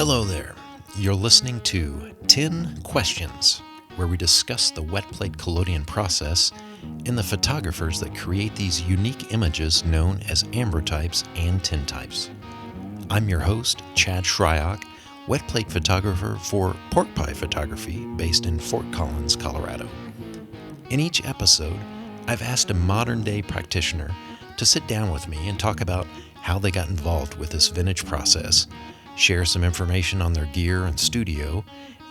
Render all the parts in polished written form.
Hello there. You're listening to 10 Questions, where we discuss the wet plate collodion process and the photographers that create these unique images known as ambrotypes and tintypes. I'm your host, Chad Shryock, wet plate photographer for Pork Pie Photography based in Fort Collins, Colorado. In each episode, I've asked a modern-day practitioner to sit down with me and talk about how they got involved with this vintage process, share some information on their gear and studio,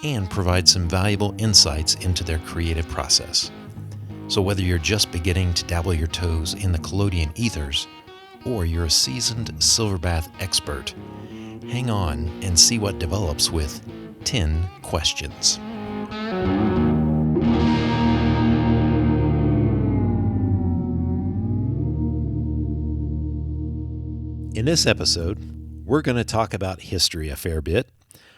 and provide some valuable insights into their creative process. So whether you're just beginning to dabble your toes in the collodion ethers, or you're a seasoned silver bath expert, hang on and see what develops with 10 Questions. In this episode, we're going to talk about history a fair bit,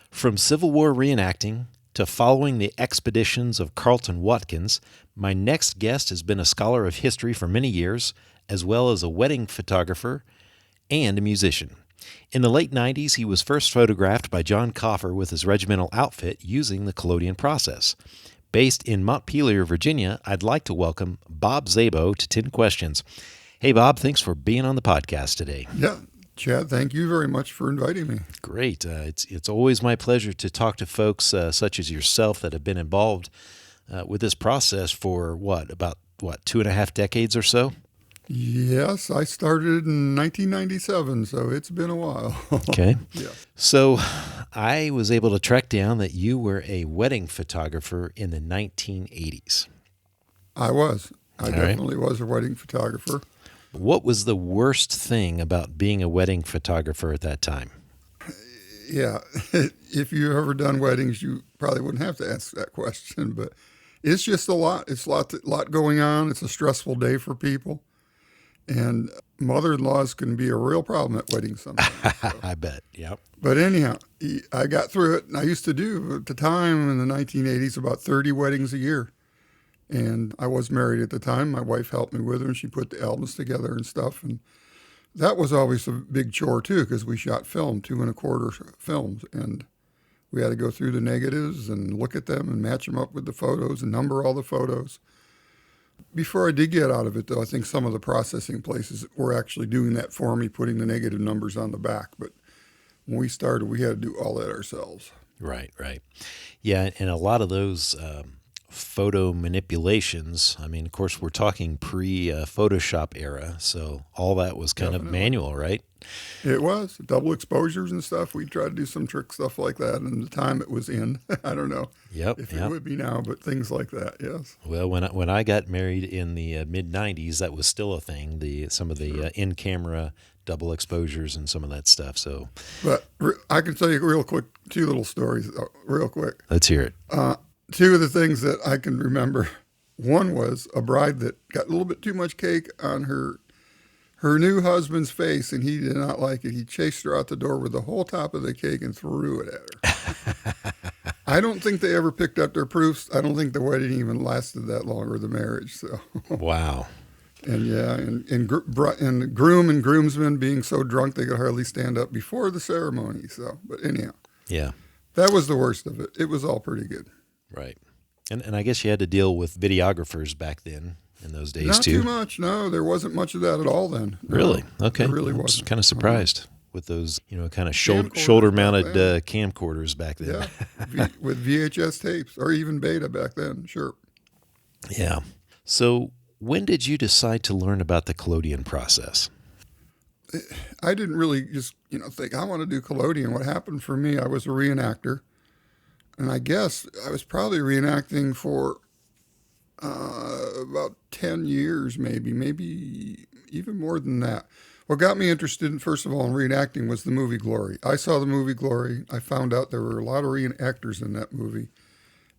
from Civil War reenacting to following the expeditions of Carleton Watkins. My next guest has been a scholar of history for many years, as well as a wedding photographer and a musician. In the late 90s, he was first photographed by John Coffer with his regimental outfit using the collodion process. Based in Montpelier, Virginia, I'd like to welcome Bob Szabo to 10 Questions. Hey, Bob, thanks for being on the podcast today. Yeah. Chad, thank you very much for inviting me. Great. It's always my pleasure to talk to folks such as yourself that have been involved with this process for about 2.5 decades or so? Yes, I started in 1997, so it's been a while. Okay. Yeah. So I was able to track down that you were a wedding photographer in the 1980s. I was. I All definitely was a wedding photographer. What was the worst thing about being a wedding photographer at that time? Yeah, if you've ever done weddings, you probably wouldn't have to ask that question, but it's just a lot. It's a lot going on. It's a stressful day for people, and mother-in-laws can be a real problem at weddings sometimes. So. I bet, yep. But anyhow, I got through it, and I used to do, at the time in the 1980s, about 30 weddings a year. And I was married at the time. My wife helped me with her, and she put the albums together and stuff. And that was always a big chore, too, because we shot film, 2.25 films. And we had to go through the negatives and look at them and match them up with the photos and number all the photos. Before I did get out of it, though, I think some of the processing places were actually doing that for me, putting the negative numbers on the back. But when we started, we had to do all that ourselves. Right. Yeah, and a lot of those photo manipulations, I mean, of course, we're talking pre-Photoshop era, so all that was kind of manual, right? It was. Double exposures and stuff. We tried to do some trick stuff like that, and the time it was in, I don't know if it would be now, but things like that, yes. Well, when I got married in the mid-'90s, that was still a thing, some of the in-camera double exposures and some of that stuff. So, but I can tell you real quick, 2 little stories, real quick. Let's hear it. 2 of the things that I can remember, one was a bride that got a little bit too much cake on her new husband's face, and he did not like it. He chased her out the door with the whole top of the cake and threw it at her. I don't think they ever picked up their proofs. I don't think the wedding even lasted that long, or the marriage. So. Wow. And yeah, and groom and groomsmen being so drunk they could hardly stand up before the ceremony. So, but anyhow. Yeah. That was the worst of it. It was all pretty good. Right. And I guess you had to deal with videographers back then in those days, Not too. too much. No, there wasn't much of that at all then. No, really? Okay. There really I was wasn't. kind of surprised with those, kind of shoulder-mounted camcorders back then. Yeah, with VHS tapes or even beta back then, sure. Yeah. So when did you decide to learn about the collodion process? I didn't really just, think I want to do collodion. What happened for me, I was a reenactor. And I guess I was probably reenacting for about 10 years, maybe even more than that. What got me interested, first of all, in reenacting was the movie Glory. I saw the movie Glory. I found out there were a lot of reenactors in that movie.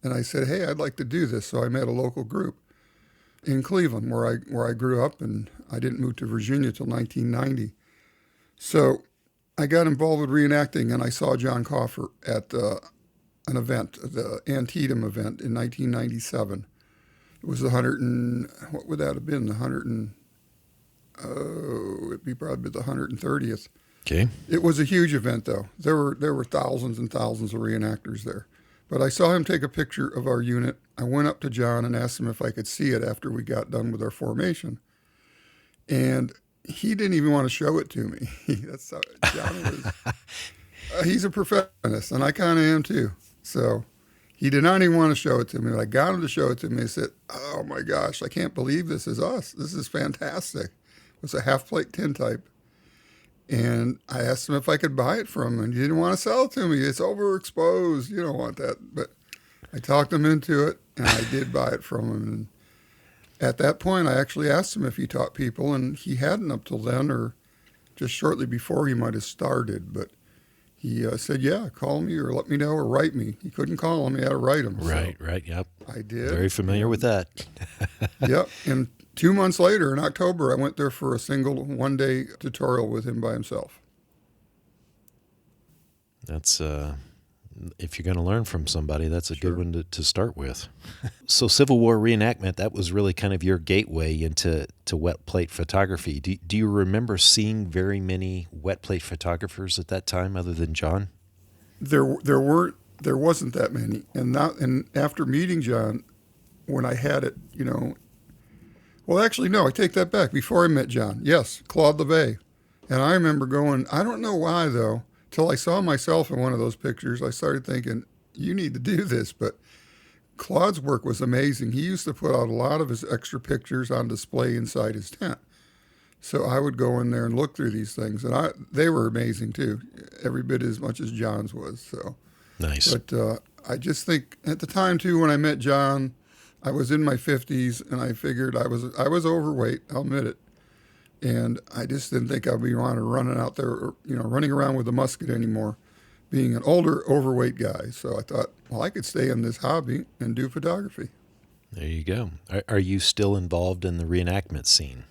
And I said, hey, I'd like to do this. So I met a local group in Cleveland where I grew up, and I didn't move to Virginia till 1990. So I got involved with reenacting, and I saw John Coffer at an event, the Antietam event in 1997. It was what would that have been? It'd be probably the 130th. Okay. It was a huge event, though. There were thousands and thousands of reenactors there. But I saw him take a picture of our unit. I went up to John and asked him if I could see it after we got done with our formation. And he didn't even want to show it to me. That's how John was. He's a perfectionist, and I kind of am too. So he did not even want to show it to me. When I got him to show it to me, I said, "Oh my gosh, I can't believe this is us. This is fantastic." It was a half-plate tintype. And I asked him if I could buy it from him, and he didn't want to sell it to me. It's overexposed. You don't want that. But I talked him into it, and I did buy it from him. And at that point, I actually asked him if he taught people, and he hadn't up till then, or just shortly before he might have started. But he said, yeah, call me or let me know or write me. He couldn't call him. He had to write him. Right, yep. I did. Very familiar with that. Yep. And 2 months later, in October, I went there for a single one-day tutorial with him by himself. That's, if you're going to learn from somebody, that's a good one to start with. So Civil War reenactment, that was really kind of your gateway into wet plate photography. Do you remember seeing very many wet plate photographers at that time other than John? There wasn't that many. And after meeting John, when I had it, well, actually, no, I take that back. Before I met John, yes, Claude LeVay. And I remember going, I don't know why, though, till I saw myself in one of those pictures, I started thinking, you need to do this. But Claude's work was amazing. He used to put out a lot of his extra pictures on display inside his tent. So I would go in there and look through these things. And they were amazing, too, every bit as much as John's was. So nice. But I just think at the time, too, when I met John, I was in my 50s, and I figured I was overweight. I'll admit it, and I just didn't think I'd be running out there, running around with a musket anymore, being an older, overweight guy. So I thought, well, I could stay in this hobby and do photography. There you go. Are you still involved in the reenactment scene?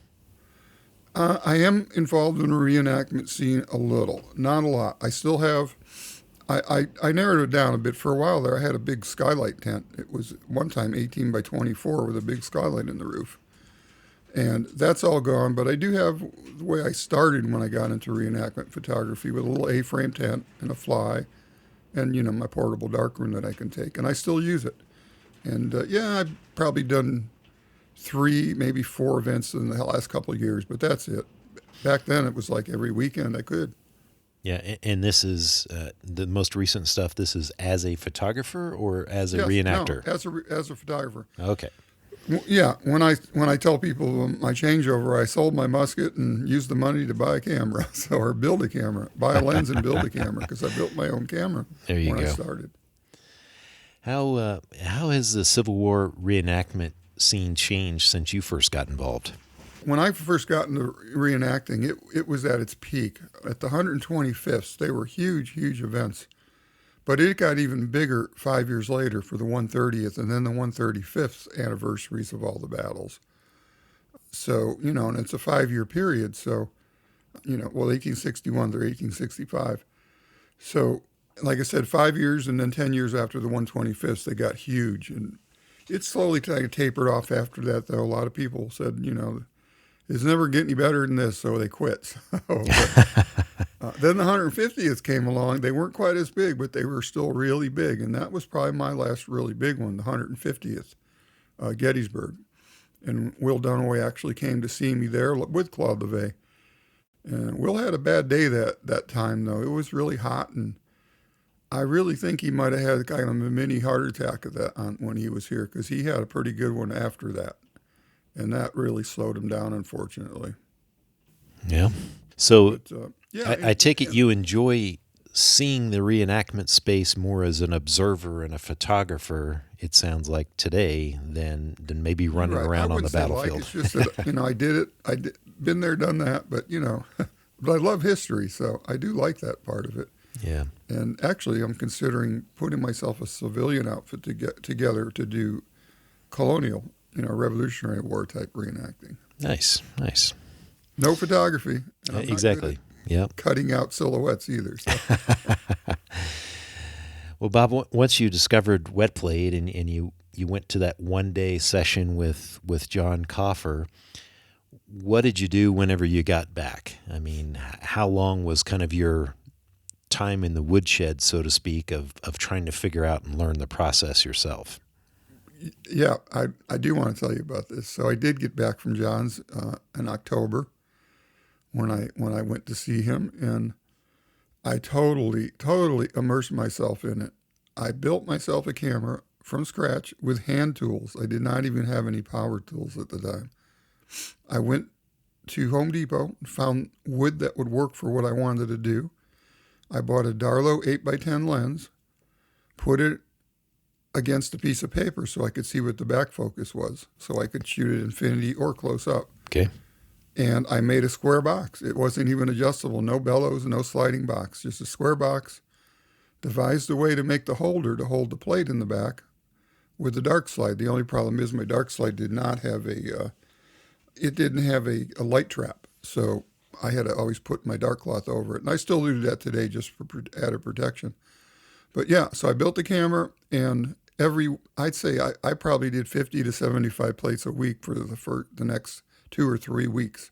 I am involved in the reenactment scene a little, not a lot. I still have. I narrowed it down a bit. For a while there, I had a big skylight tent. It was one time 18 by 24 with a big skylight in the roof. And that's all gone, but I do have the way I started when I got into reenactment photography with a little A-frame tent and a fly and, my portable darkroom that I can take. And I still use it. And, I've probably done 3, maybe 4 events in the last couple of years, but that's it. Back then, it was like every weekend I could. Yeah, and this is the most recent stuff. This is as a photographer or as a reenactor? No, as a photographer. Okay. Yeah, when I tell people my changeover, I sold my musket and used the money to buy a camera, or build a camera, buy a lens and build a camera, because I built my own camera when I started. How has the Civil War reenactment scene changed since you first got involved? When I first got into reenacting, it was at its peak. At the 125th, they were huge, huge events. But it got even bigger 5 years later for the 130th and then the 135th anniversaries of all the battles. So, and it's a 5-year period. So, 1861 to 1865. So, like I said, 5 years and then 10 years after the 125th, they got huge. And it slowly kind of tapered off after that, though. A lot of people said, it's never getting any better than this, so they quit. Then the 150th came along. They weren't quite as big, but they were still really big. And that was probably my last really big one, the 150th, Gettysburg. And Will Dunaway actually came to see me there with Claude LeVay. And Will had a bad day that time, though. It was really hot, and I really think he might have had kind of a mini heart attack when he was here, because he had a pretty good one after that. And that really slowed him down, unfortunately. Yeah. So But, I take it you enjoy seeing the reenactment space more as an observer and a photographer, it sounds like today, than maybe running around on the battlefield. It's just that, I did it. Been there, done that. But, but I love history, so I do like that part of it. Yeah. And actually, I'm considering putting myself a civilian outfit to get together to do colonial, Revolutionary War type reenacting. Nice. No photography. Exactly. Yeah. Cutting out silhouettes either. So. Well, Bob, once you discovered wet plate and you went to that one-day session with John Coffer, what did you do whenever you got back? I mean, how long was kind of your time in the woodshed, so to speak, of trying to figure out and learn the process yourself? Yeah, I do want to tell you about this. So I did get back from John's in October when I went to see him, and I totally immersed myself in it. I built myself a camera from scratch with hand tools. I did not even have any power tools at the time. I went to Home Depot and found wood that would work for what I wanted to do. I bought a Darlow 8x10 lens, put it against a piece of paper so I could see what the back focus was, so I could shoot at infinity or close up. Okay. And I made a square box. It wasn't even adjustable, no bellows, no sliding box, just a square box. Devised a way to make the holder to hold the plate in the back with the dark slide. The only problem is my dark slide did not have a light trap. So I had to always put my dark cloth over it. And I still do that today just for added protection. But yeah, so I built the camera, and I'd say I probably did 50 to 75 plates a week for the next 2 or 3 weeks,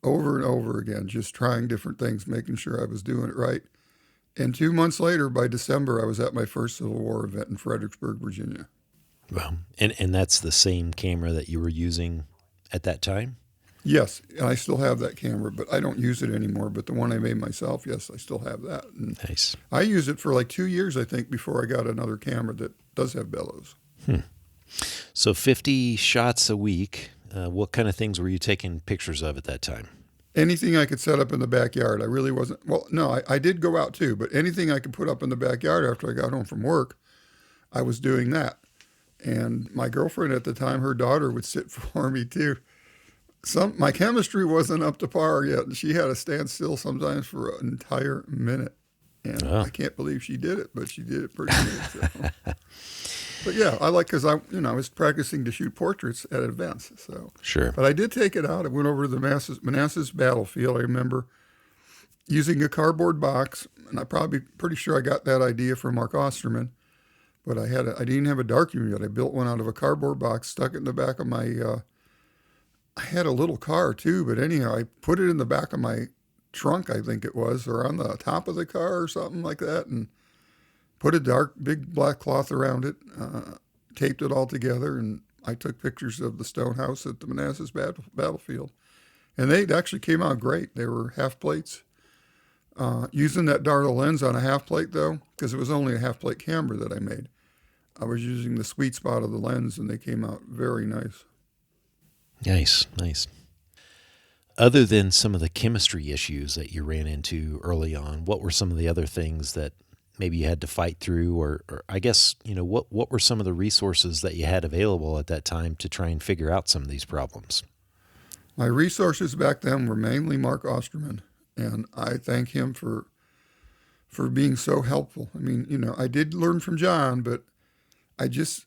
over and over again, just trying different things, making sure I was doing it right. And 2 months later, by December, I was at my first Civil War event in Fredericksburg, Virginia. Well, and that's the same camera that you were using at that time? Yes, and I still have that camera, but I don't use it anymore. But the one I made myself, yes, I still have that. And nice. I used it for like 2 years, I think, before I got another camera that does have bellows. So 50 shots a week. What kind of things were you taking pictures of at that time? Anything I could set up in the backyard. I really wasn't, well, no, I did go out too, but anything I could put up in the backyard after I got home from work, I was doing that. And my girlfriend at the time, her daughter would sit for me too. My chemistry wasn't up to par yet, and she had to stand still sometimes for an entire minute. And I can't believe she did it, but she did it pretty good. So. But yeah, because I was practicing to shoot portraits at events. So sure. But I did take it out. I went over to the Manassas battlefield. I remember using a cardboard box, and pretty sure I got that idea from Mark Osterman. But I didn't have a darkroom yet. I built one out of a cardboard box, stuck it in the back of my. I had a little car too, but anyhow, I put it in the back of my trunk, I think it was, or on the top of the car or something like that, and put a big black cloth around it, taped it all together, and I took pictures of the stone house at the Manassas battlefield. And they actually came out great. They were half plates. Using that Darlow lens on a half plate, though, because it was only a half plate camera that I made, I was using the sweet spot of the lens, and they came out very nice. Nice. Other than some of the chemistry issues that you ran into early on, what were some of the other things that maybe you had to fight through, or I guess, what were some of the resources that you had available at that time to try and figure out some of these problems? My resources back then were mainly Mark Osterman, and I thank him for being so helpful. I mean, I did learn from John, but I guess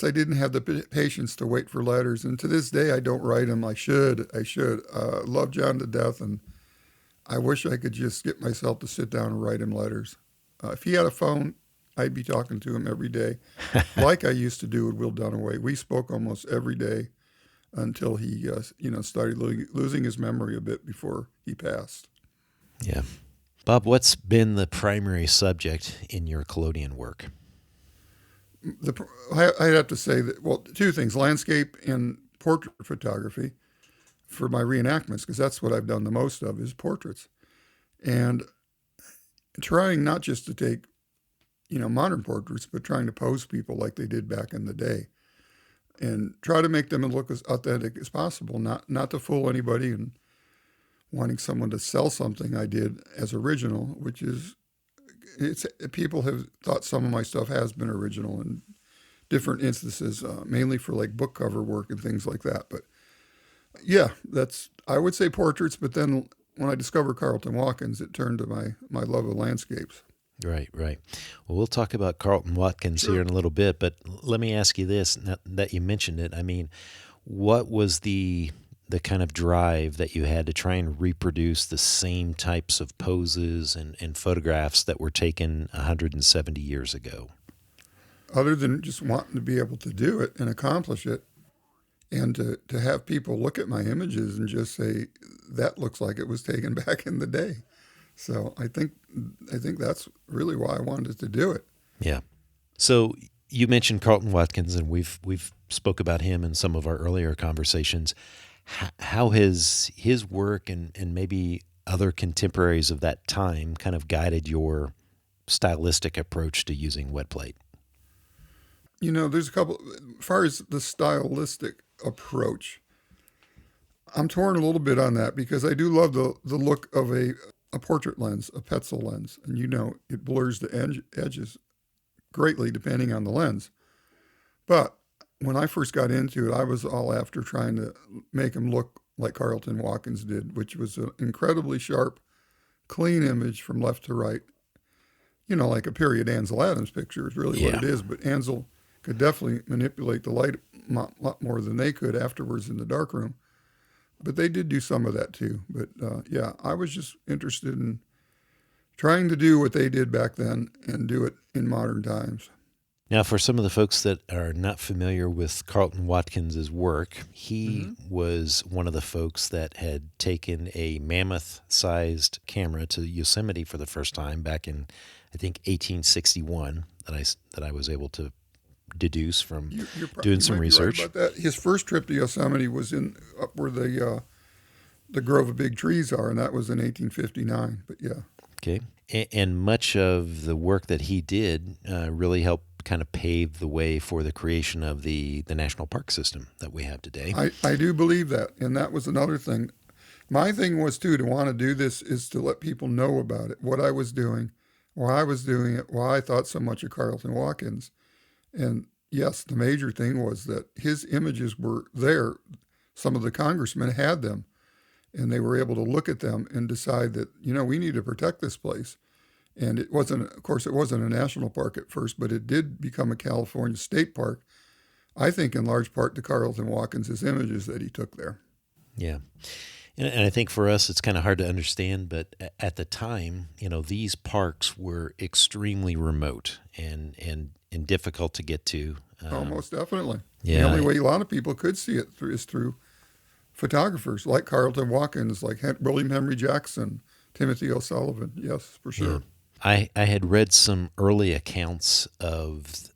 I didn't have the patience to wait for letters. And to this day, I don't write them. I should. Love John to death, and I wish I could just get myself to sit down and write him letters. If he had a phone, I'd be talking to him every day, like I used to do with Will Dunaway. We spoke almost every day until he, started losing his memory a bit before he passed. Yeah. Bob, what's been the primary subject in your collodion work? I'd have to say that, well, two things, landscape and portrait photography for my reenactments, because that's what I've done the most of is portraits. And trying not just to take, modern portraits, but trying to pose people like they did back in the day and try to make them look as authentic as possible, not to fool anybody and wanting someone to sell something I did as original, which is, people have thought some of my stuff has been original in different instances, mainly for like book cover work and things like that. But yeah, I would say portraits, but then when I discovered Carleton Watkins, it turned to my love of landscapes. Right. Well, we'll talk about Carleton Watkins here in a little bit, but let me ask you this, now that you mentioned it. I mean, what was the kind of drive that you had to try and reproduce the same types of poses and photographs that were taken 170 years ago? Other than just wanting to be able to do it and accomplish it, And to have people look at my images and just say, that looks like it was taken back in the day. So I think that's really why I wanted to do it. Yeah. So you mentioned Carleton Watkins, and we've spoke about him in some of our earlier conversations. How has his work and maybe other contemporaries of that time kind of guided your stylistic approach to using wet plate? There's a couple, as far as the stylistic approach, I'm torn a little bit on that because I do love the look of a portrait lens, a Petzl lens. And it blurs the edges greatly depending on the lens. But when I first got into it, I was all after trying to make him look like Carleton Watkins did, which was an incredibly sharp, clean image from left to right. Like a period Ansel Adams picture is really what it is. But Ansel could definitely manipulate the light a lot more than they could afterwards in the darkroom. But they did do some of that too. But I was just interested in trying to do what they did back then and do it in modern times. Now, for some of the folks that are not familiar with Carleton Watkins' work, he was one of the folks that had taken a mammoth-sized camera to Yosemite for the first time back in, I think, 1861, that I was able to deduce from doing some research. Right about that. His first trip to Yosemite was up where the grove of big trees are, and that was in 1859. But yeah. Okay, and much of the work that he did really helped kind of pave the way for the creation of the national park system that we have today. I do believe that, and that was another thing. My thing was, too, to want to do this is to let people know about it, what I was doing, why I was doing it, why I thought so much of Carleton Watkins. And yes, the major thing was that his images were there. Some of the congressmen had them, and they were able to look at them and decide that, we need to protect this place. And it wasn't a national park at first, but it did become a California state park, I think in large part to Carleton Watkins' images that he took there. Yeah. And I think for us, it's kind of hard to understand, but at the time, these parks were extremely remote and difficult to get to. Most definitely. Yeah. The only way a lot of people could see it is through photographers like Carleton Watkins, like William Henry Jackson, Timothy O'Sullivan. Yes, for sure. Yeah. I had read some early accounts of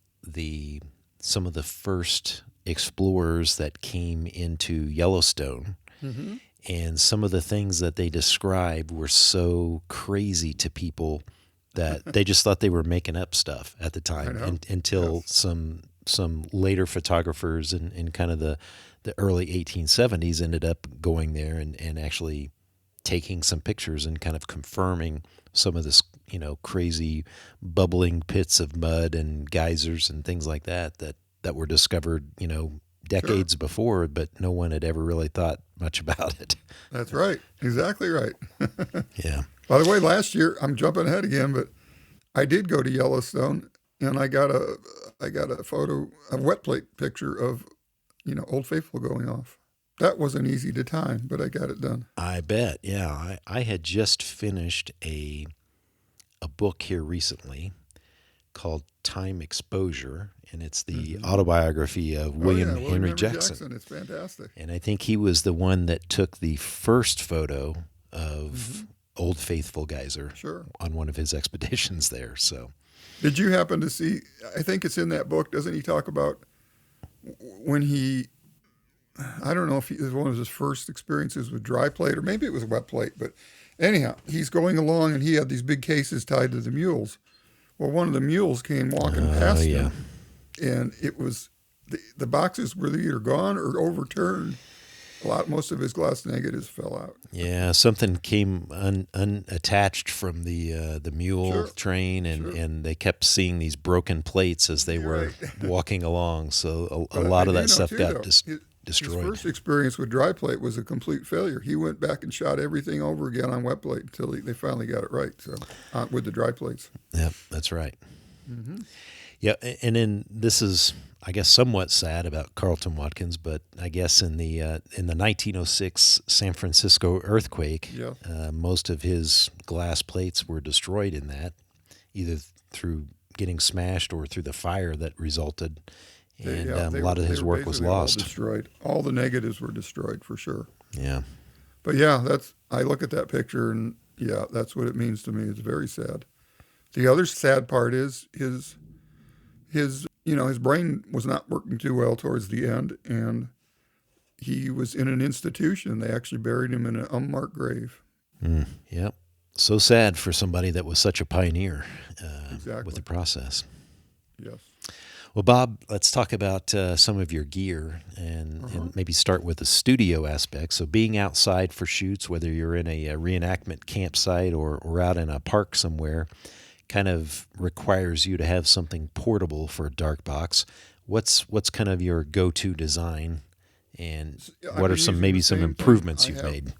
some of the first explorers that came into Yellowstone. Mm-hmm. And some of the things that they described were so crazy to people that they just thought they were making up stuff at the time until some later photographers in kind of the early 1870s ended up going there and actually taking some pictures and kind of confirming some of this, crazy bubbling pits of mud and geysers and things like that were discovered, decades before, but no one had ever really thought much about it. That's right. Exactly right. Yeah. By the way, last year, I'm jumping ahead again, but I did go to Yellowstone and I got a wet plate picture of, Old Faithful going off. That wasn't easy to time, but I got it done. I bet. Yeah. I had just finished a book here recently called Time Exposure, and it's the autobiography of William Henry Jackson. It's fantastic. And I think he was the one that took the first photo of Old Faithful geyser on one of his expeditions there. So, did you happen to see, I think it's in that book, doesn't he talk about when I don't know if it was one of his first experiences with dry plate, or maybe it was wet plate, but anyhow, he's going along and he had these big cases tied to the mules. Well, one of the mules came walking past him, and it was the boxes were either gone or overturned. Most of his glass negatives fell out. Yeah, something came unattached from the mule train, and they kept seeing these broken plates as they were walking along. So a lot of that stuff got destroyed. His first experience with dry plate was a complete failure. He went back and shot everything over again on wet plate until they finally got it right. So with the dry plates. Yep, that's right. Mm-hmm. Yeah, and then this is, I guess, somewhat sad about Carleton Watkins, but I guess in the 1906 San Francisco earthquake, most of his glass plates were destroyed in that, either through getting smashed or through the fire that resulted And a lot of his work was lost. All destroyed. All the negatives were destroyed for sure. Yeah. But yeah, I look at that picture and yeah, that's what it means to me. It's very sad. The other sad part is his brain was not working too well towards the end, and he was in an institution. They actually buried him in an unmarked grave. Yep. So sad for somebody that was such a pioneer Exactly. with the process. Yes. Well, Bob, let's talk about some of your gear and maybe start with the studio aspect. So being outside for shoots, whether you're in a reenactment campsite or out in a park somewhere, kind of requires you to have something portable for a dark box. What's kind of your go-to design, and what are some improvements you've made?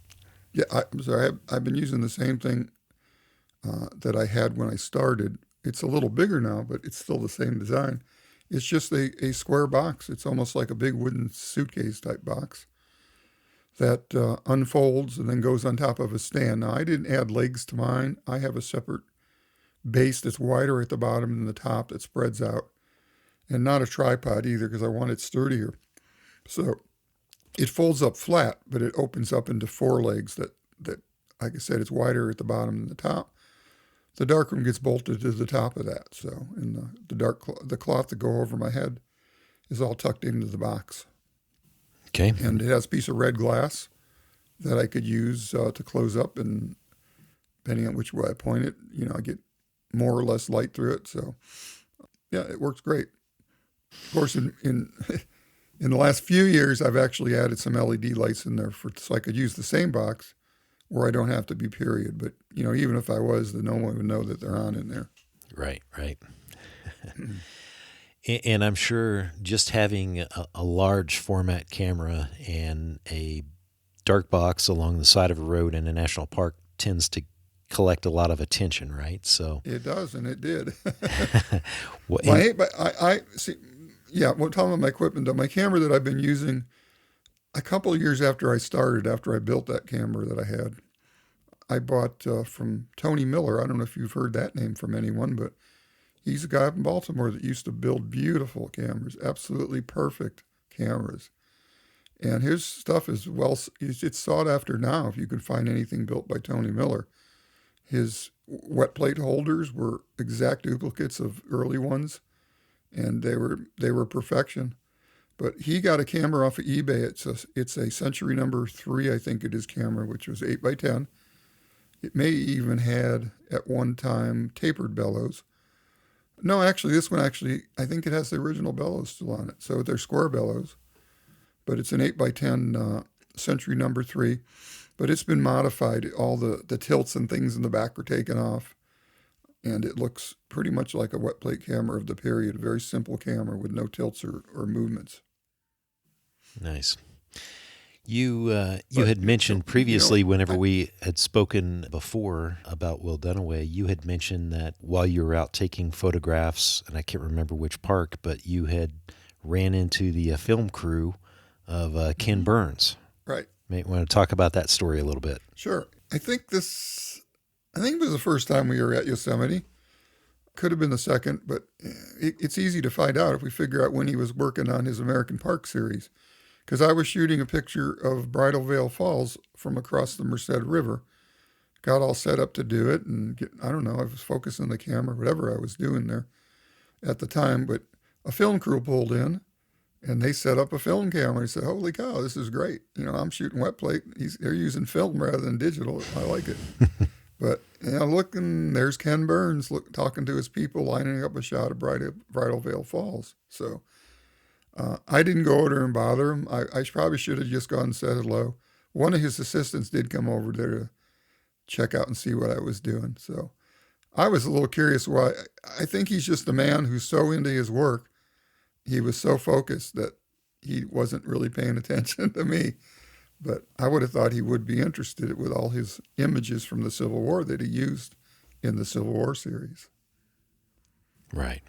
Yeah, I'm sorry. I've been using the same thing that I had when I started. It's a little bigger now, but it's still the same design. It's just a square box. It's almost like a big wooden suitcase type box that unfolds and then goes on top of a stand. Now, I didn't add legs to mine. I have a separate base that's wider at the bottom than the top that spreads out, and not a tripod either because I want it sturdier. So it folds up flat, but it opens up into four legs that, like I said, it's wider at the bottom than the top. The darkroom gets bolted to the top of that. So, and the cloth that go over my head is all tucked into the box. Okay. And it has a piece of red glass that I could use to close up, and depending on which way I point it, I get more or less light through it. So, yeah, it works great. Of course, in the last few years, I've actually added some LED lights in there so I could use the same box where I don't have to be period. But, even if I was, then no one would know that they're on in there. Right. And I'm sure just having a large format camera and a dark box along the side of a road in a national park tends to collect a lot of attention, right? So it does, and it did. Well, I see. Yeah, well, talking about my equipment, though, my camera that I've been using a couple of years after I built that camera that I had, I bought from Tony Miller. I don't know if you've heard that name from anyone, but he's a guy up in Baltimore that used to build beautiful cameras, absolutely perfect cameras. And his stuff is it's sought after now if you can find anything built by Tony Miller. His wet plate holders were exact duplicates of early ones, and they were perfection. But he got a camera off of eBay. It's a Century number 3, I think it is, camera, which was 8x10. It may even had at one time tapered bellows. No, actually, this one I think it has the original bellows still on it. So they're square bellows, but it's an 8x10 Century number 3. But it's been modified. All the tilts and things in the back are taken off, and it looks pretty much like a wet plate camera of the period, a very simple camera with no tilts or movements. Nice. You had mentioned previously, whenever we had spoken before about Will Dunaway, you had mentioned that while you were out taking photographs, and I can't remember which park, but you had ran into the film crew of Ken Burns. Right. May want to talk about that story a little bit. Sure. I think it was the first time we were at Yosemite. Could have been the second, but it's easy to find out if we figure out when he was working on his American Park series. Because I was shooting a picture of Bridal Veil Falls from across the Merced River. Got all set up to do it, and I was focusing the camera, whatever I was doing there at the time. But a film crew pulled in, and they set up a film camera. I said, "Holy cow, this is great! I'm shooting wet plate. They're using film rather than digital. I like it." But looking, there's Ken Burns talking to his people, lining up a shot of Bridal Veil Falls. So I didn't go over there and bother him. I probably should have just gone and said hello. One of his assistants did come over there to check out and see what I was doing. So I was a little curious why. I think he's just a man who's so into his work. He was so focused that he wasn't really paying attention to me. But I would have thought he would be interested with all his images from the Civil War that he used in the Civil War series. Right.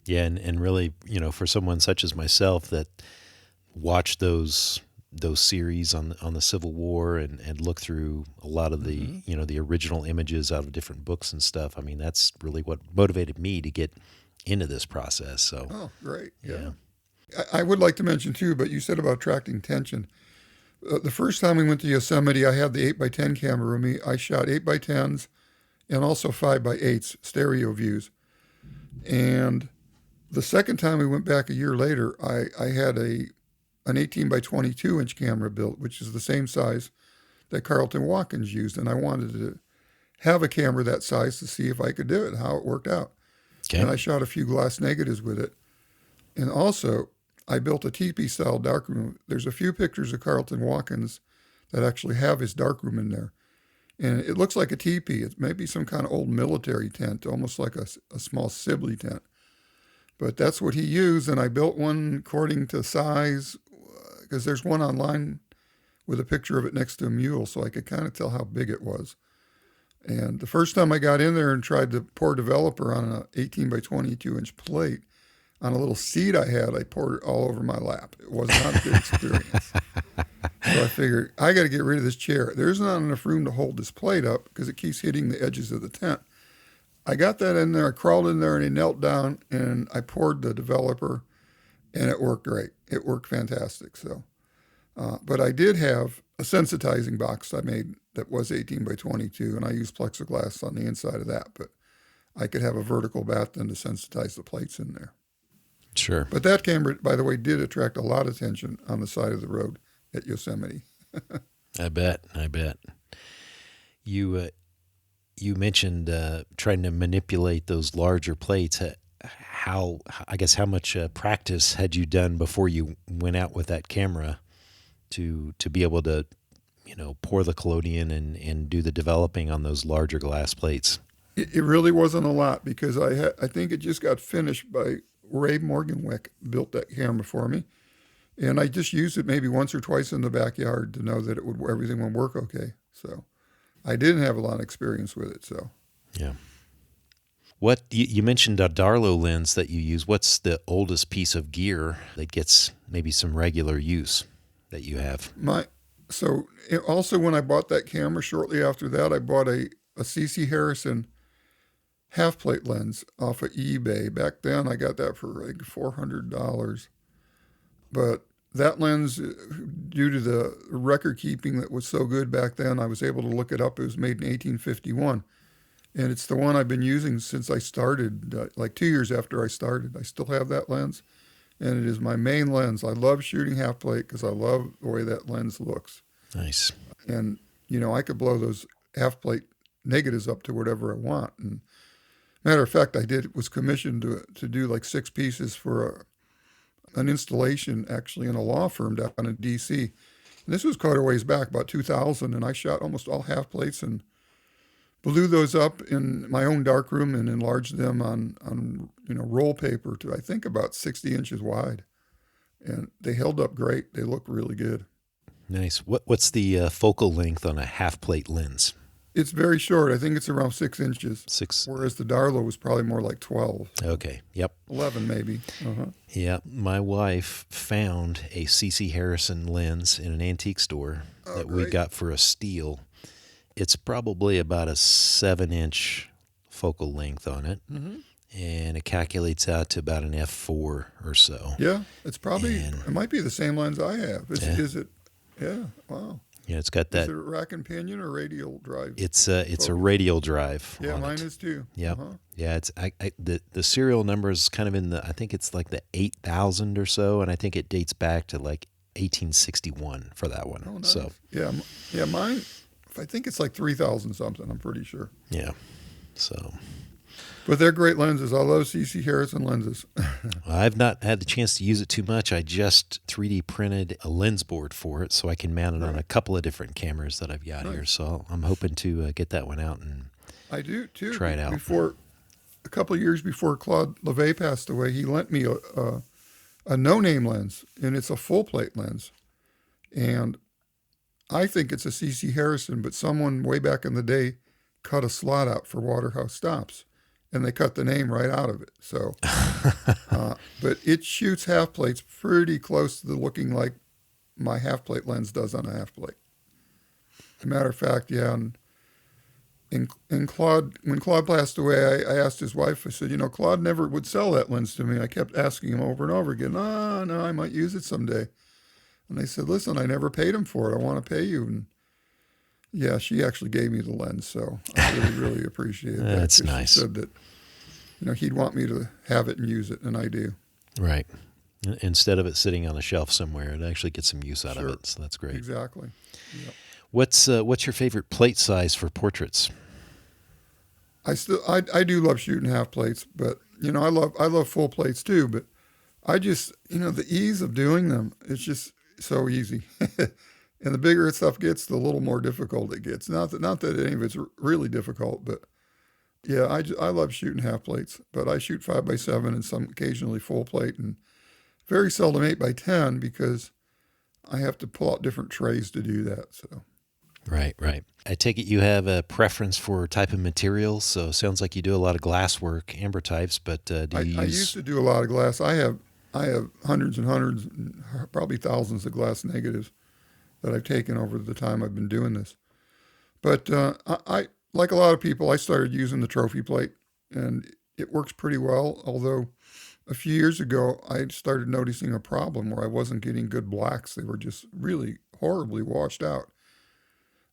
Yeah, and really, for someone such as myself that watched those series on the Civil War and look through a lot of the the original images out of different books and stuff. I mean, that's really what motivated me to get into this process. So, oh, great, yeah. I would like to mention too, but you said about attracting attention. The first time we went to Yosemite, I had the 8x10 camera with me. I shot 8x10s and also 5x8s, stereo views. And the second time we went back a year later, I had an 18x22 inch camera built, which is the same size that Carleton Watkins used. And I wanted to have a camera that size to see if I could do it, how it worked out. Okay. And I shot a few glass negatives with it. And also, I built a teepee-style darkroom. There's a few pictures of Carleton Watkins that actually have his darkroom in there. And it looks like a teepee. It's maybe some kind of old military tent, almost like a small Sibley tent. But that's what he used, and I built one according to size, because there's one online with a picture of it next to a mule, so I could kind of tell how big it was. And the first time I got in there and tried to pour developer on an 18x22 inch plate, on a little seat I had, I poured it all over my lap. It was not a good experience. So I figured, I got to get rid of this chair. There's not enough room to hold this plate up because it keeps hitting the edges of the tent. I got that in there, I crawled in there, and I knelt down, and I poured the developer, and it worked great. It worked fantastic. So, but I did have a sensitizing box I made that was 18x22, and I used plexiglass on the inside of that, but I could have a vertical batt then to sensitize the plates in there. Sure. But that camera, by the way, did attract a lot of attention on the side of the road at Yosemite. I bet. You mentioned trying to manipulate those larger plates. How much practice had you done before you went out with that camera to be able to, pour the collodion and do the developing on those larger glass plates? It really wasn't a lot because I think it just got finished by Ray Morganwick built that camera for me. And I just used it maybe once or twice in the backyard to know that everything would work okay. So I didn't have a lot of experience with it. So yeah. What you mentioned a Darlo lens that you use. What's the oldest piece of gear that gets maybe some regular use that you have? Also when I bought that camera, shortly after that, I bought a CC Harrison half-plate lens off of eBay. Back then, I got that for like $400. But that lens, due to the record keeping that was so good back then, I was able to look it up. It was made in 1851. And it's the one I've been using since I started, like 2 years after I started. I still have that lens, and it is my main lens. I love shooting half-plate because I love the way that lens looks. Nice. And, I could blow those half-plate negatives up to whatever I want. And matter of fact, was commissioned to do like 6 pieces for an installation actually in a law firm down in D.C. And this was quite a ways back, about 2000, and I shot almost all half plates and blew those up in my own darkroom and enlarged them on roll paper to I think about 60 inches wide, and they held up great. They look really good. Nice. What's the focal length on a half plate lens? It's very short. I think it's around 6 inches. 6. Whereas the Darlo was probably more like 12. Okay. Yep. 11 maybe. Yeah. My wife found a CC Harrison lens in an antique store that we got for a steal. It's probably about a 7-inch focal length on it. Mm-hmm. And it calculates out to about an f4 or so. Yeah. It's probably, it might be the same lens I have. Is it? Yeah. Wow. Yeah, it's got that. Is it a rack and pinion or radial drive? It's a radial drive. Yeah, mine is too. Yeah, yeah. It's the serial number is kind of in the. I think it's like the 8,000 or so, and I think it dates back to like 1861 for that one. Oh, nice. So yeah, mine. I think it's like 3,000 something. I'm pretty sure. Yeah. So. But they're great lenses. I love CC Harrison lenses. I've not had the chance to use it too much. I just 3D printed a lens board for it so I can mount it on a couple of different cameras that I've got here. So I'm hoping to get that one out and I do too. Try it out. A couple of years before Claude LeVay passed away, he lent me a no-name lens, and it's a full-plate lens. And I think it's a CC Harrison, but someone way back in the day cut a slot out for Waterhouse stops. And they cut the name right out of it. So, but it shoots half plates pretty close to looking like my half plate lens does on a half plate. As a matter of fact, yeah, and And Claude, when Claude passed away, I asked his wife, I said, Claude never would sell that lens to me. I kept asking him over and over again, no, I might use it someday. And they said, listen, I never paid him for it. I want to pay you. And yeah, she actually gave me the lens. So I really, really appreciate that. That's nice. She said that, he'd want me to have it and use it, and I do. Right. Instead of it sitting on a shelf somewhere, it actually gets some use out of it. So that's great. Exactly. Yep. What's your favorite plate size for portraits? I do love shooting half plates, but I love full plates too. But I just the ease of doing them, it's just so easy. And the bigger stuff gets, the little more difficult it gets. Not that any of it's really difficult, but yeah, I love shooting half plates. But I shoot 5x7 and some occasionally full plate, and very seldom 8x10 because I have to pull out different trays to do that. So. Right. I take it you have a preference for type of materials. So it sounds like you do a lot of glass work, amber types. But do you use? I used to do a lot of glass. I have hundreds and hundreds, probably thousands of glass negatives that I've taken over the time I've been doing this. But I like a lot of people, I started using the trophy plate, and it works pretty well. Although a few years ago, I started noticing a problem where I wasn't getting good blacks. They were just really horribly washed out.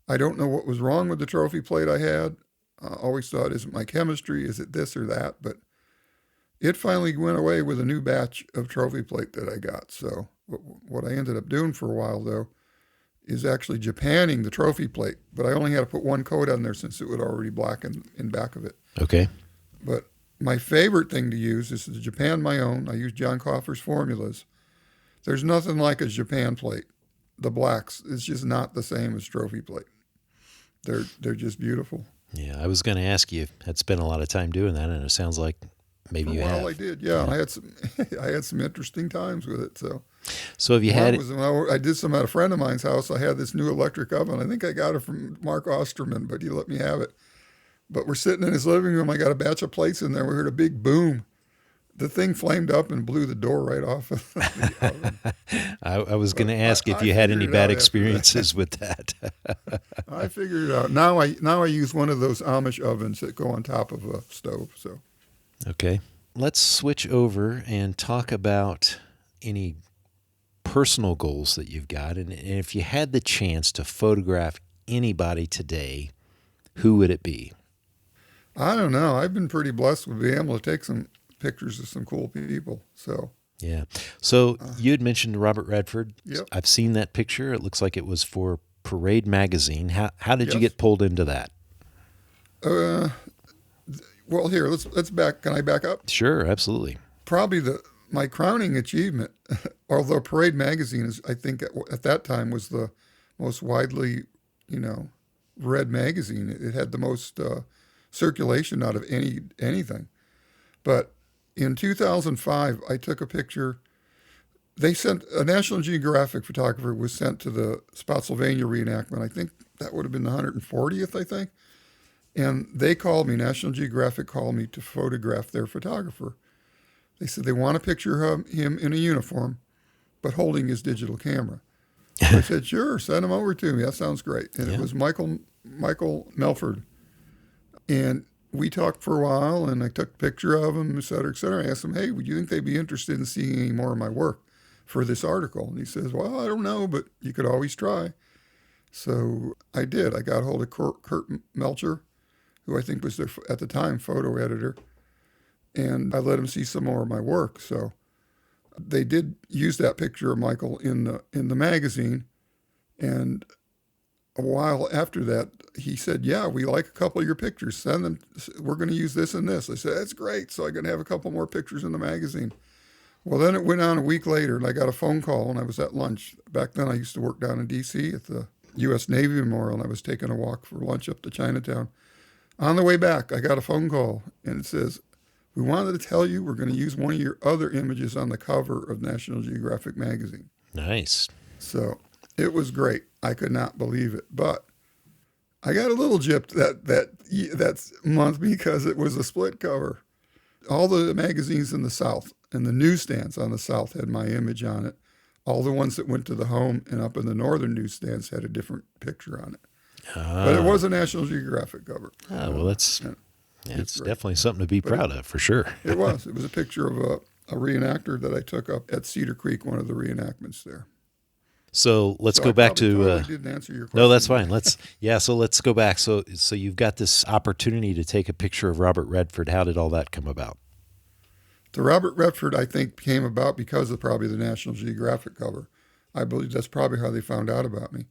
I don't know what was wrong with the trophy plate I had. I always thought, is it my chemistry? Is it this or that? But it finally went away with a new batch of trophy plate that I got. So what I ended up doing for a while, though, is actually Japanning the trophy plate. But I only had to put one coat on there since it would already blacken in back of it. Okay. But my favorite thing to use is to Japan my own. I use John Coffer's formulas. There's nothing like a Japan plate. The blacks, it's just not the same as trophy plate. They're just beautiful. Yeah, I was going to ask you, had spent a lot of time doing that, and it sounds like maybe you have. Well, I did. Yeah, I had some interesting times with it. So have you had? I did some at a friend of mine's house. I had this new electric oven. I think I got it from Mark Osterman, but he let me have it. But we're sitting in his living room. I got a batch of plates in there. We heard a big boom. The thing flamed up and blew the door right off of the oven. I was going to ask if you had any bad experiences with that. I figured it out. Now I use one of those Amish ovens that go on top of a stove. So, okay, let's switch over and talk about any personal goals that you've got. And if you had the chance to photograph anybody today, who would it be? I don't know. I've been pretty blessed with being able to take some pictures of some cool people. So yeah. So you had mentioned Robert Redford. Yep. I've seen that picture. It looks like it was for Parade magazine. How did you get pulled into that? Well, here let's back. Can I back up? Sure, absolutely. Probably my crowning achievement, although Parade magazine I think at that time was the most widely read magazine. It had the most circulation out of anything. But in 2005, I took a picture. They sent a National Geographic photographer was sent to the Spotsylvania reenactment. I think that would have been the 140th, I think. And they called me, National Geographic called me to photograph their photographer. They said they want a picture of him in a uniform, but holding his digital camera. So I said, sure, send him over to me. That sounds great. And It was Michael Melford. And we talked for a while, and I took a picture of him, et cetera, et cetera. I asked him, hey, would you think they'd be interested in seeing any more of my work for this article? And he says, well, I don't know, but you could always try. So I did. I got a hold of Kurt Melcher, who I think was their, at the time, photo editor, and I let him see some more of my work. So they did use that picture of Michael in the magazine, and a while after that, he said, yeah, we like a couple of your pictures. Send them. We're going to use this and this. I said, that's great. So I'm going to have a couple more pictures in the magazine. Well, then it went on a week later, and I got a phone call, and I was at lunch. Back then, I used to work down in D.C. at the U.S. Navy Memorial, and I was taking a walk for lunch up to Chinatown. On the way back, I got a phone call, and it says, we wanted to tell you we're going to use one of your other images on the cover of National Geographic magazine. Nice. So it was great. I could not believe it. But I got a little gypped that month because it was a split cover. All the magazines in the South and the newsstands on the South had my image on it. All the ones that went to the home and up in the northern newsstands had a different picture on it. But it was a National Geographic cover. Well, that's it's great. definitely something to be proud of, for sure. It was. It was a picture of a reenactor that I took up at Cedar Creek, one of the reenactments there. So let's go back to. Totally didn't answer your question. No, that's fine. So let's go back. So you've got this opportunity to take a picture of Robert Redford. How did all that come about? The Robert Redford, I think, came about because of probably the National Geographic cover. I believe that's probably how they found out about me.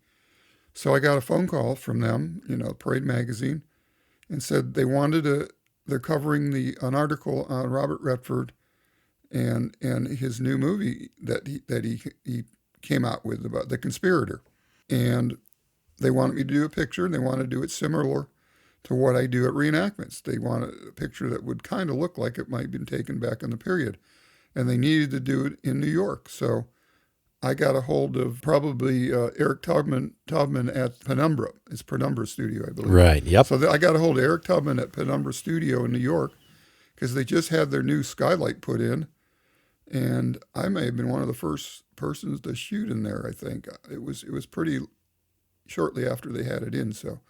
So I got a phone call from them, Parade Magazine, and said they wanted they're covering an article on Robert Redford and his new movie that he came out with about The Conspirator. And they wanted me to do a picture, and they wanted to do it similar to what I do at reenactments. They wanted a picture that would kind of look like it might have been taken back in the period. And they needed to do it in New York. So I got a hold of probably Eric Tubman at Penumbra. It's Penumbra Studio, I believe. Right, yep. So I got a hold of Eric Tubman at Penumbra Studio in New York because they just had their new skylight put in. And I may have been one of the first persons to shoot in there, I think. It was pretty shortly after they had it in. So,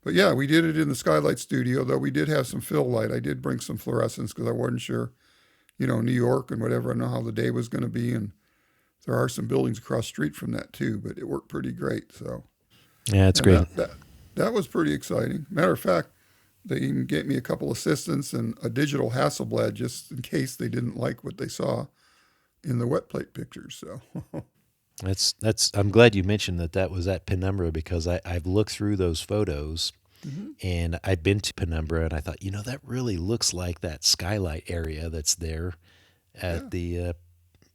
but yeah, we did it in the skylight studio, though we did have some fill light. I did bring some fluorescence because I wasn't sure, New York and whatever. I know how the day was going to be. And there are some buildings across the street from that too, but it worked pretty great. So yeah, it's great. That was pretty exciting. Matter of fact, they even gave me a couple assistants and a digital Hasselblad just in case they didn't like what they saw in the wet plate pictures. So that's I'm glad you mentioned that was at Penumbra because I've looked through those photos and I've been to Penumbra and I thought, that really looks like that skylight area that's there at the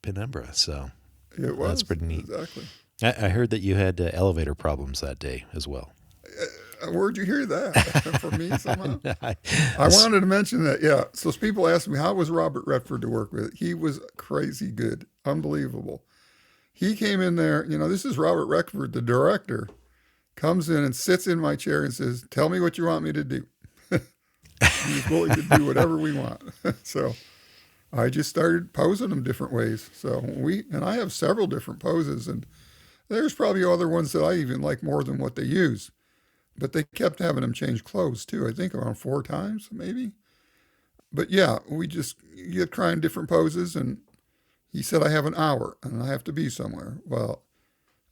Penumbra. So it was. That's pretty neat. Exactly. I heard that you had elevator problems that day as well. Where'd you hear that? From me somehow? I wanted to mention that, yeah. So people ask me, how was Robert Redford to work with? He was crazy good. Unbelievable. He came in there, this is Robert Redford, the director, comes in and sits in my chair and says, tell me what you want me to do. He's willing to do whatever we want. So I just started posing them different ways. So and I have several different poses, and there's probably other ones that I even like more than what they use. But they kept having him change clothes, too. I think around 4 times, maybe. But, yeah, we just get trying different poses. And he said, I have an hour, and I have to be somewhere. Well,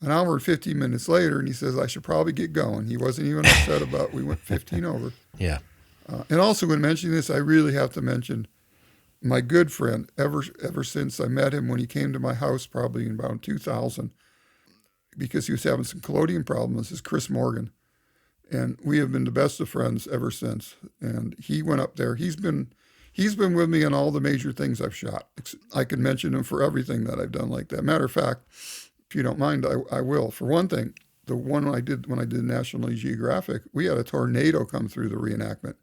an hour and 15 minutes later, and he says, I should probably get going. He wasn't even upset about we went 15 over. Yeah. And also, when mentioning this, I really have to mention my good friend, ever since I met him when he came to my house, probably in about 2000, because he was having some collodion problems, is Chris Morgan. And we have been the best of friends ever since. And he went up there. He's been with me on all the major things I've shot. I can mention him for everything that I've done like that. Matter of fact, if you don't mind, I will. For one thing, the one I did when I did National Geographic, we had a tornado come through the reenactment.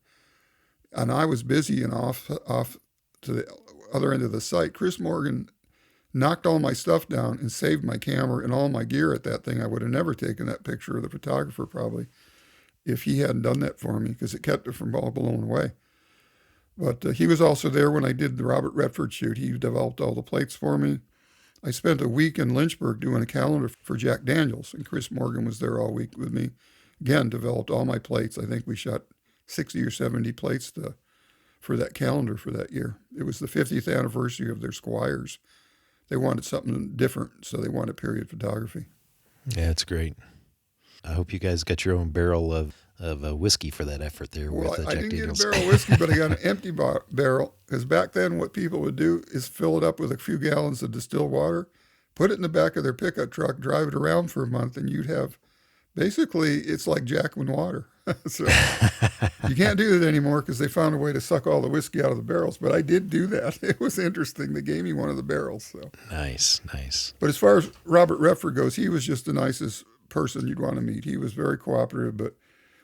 And I was busy and off to the other end of the site. Chris Morgan knocked all my stuff down and saved my camera and all my gear at that thing. I would have never taken that picture of the photographer probably if he hadn't done that for me, because it kept it from all blowing away. But he was also there when I did the Robert Redford shoot. He developed all the plates for me. I spent a week in Lynchburg doing a calendar for Jack Daniels, and Chris Morgan was there all week with me. Again, developed all my plates. I think we shot 60 or 70 plates for that calendar for that year. It was the 50th anniversary of their Squires. They wanted something different, so they wanted period photography. Yeah, it's great. I hope you guys got your own barrel of whiskey for that effort there. Well, with I Jack didn't Daniels. get a barrel of whiskey, but I got an empty barrel, because back then what people would do is fill it up with a few gallons of distilled water, put it in the back of their pickup truck, drive it around for a month, and you'd have, basically, it's like Jackman water. So you can't do that anymore because they found a way to suck all the whiskey out of the barrels, but I did do that. It was interesting. They gave me one of the barrels. So Nice. But as far as Robert Redford goes, he was just the nicest person you'd want to meet. He was very cooperative, but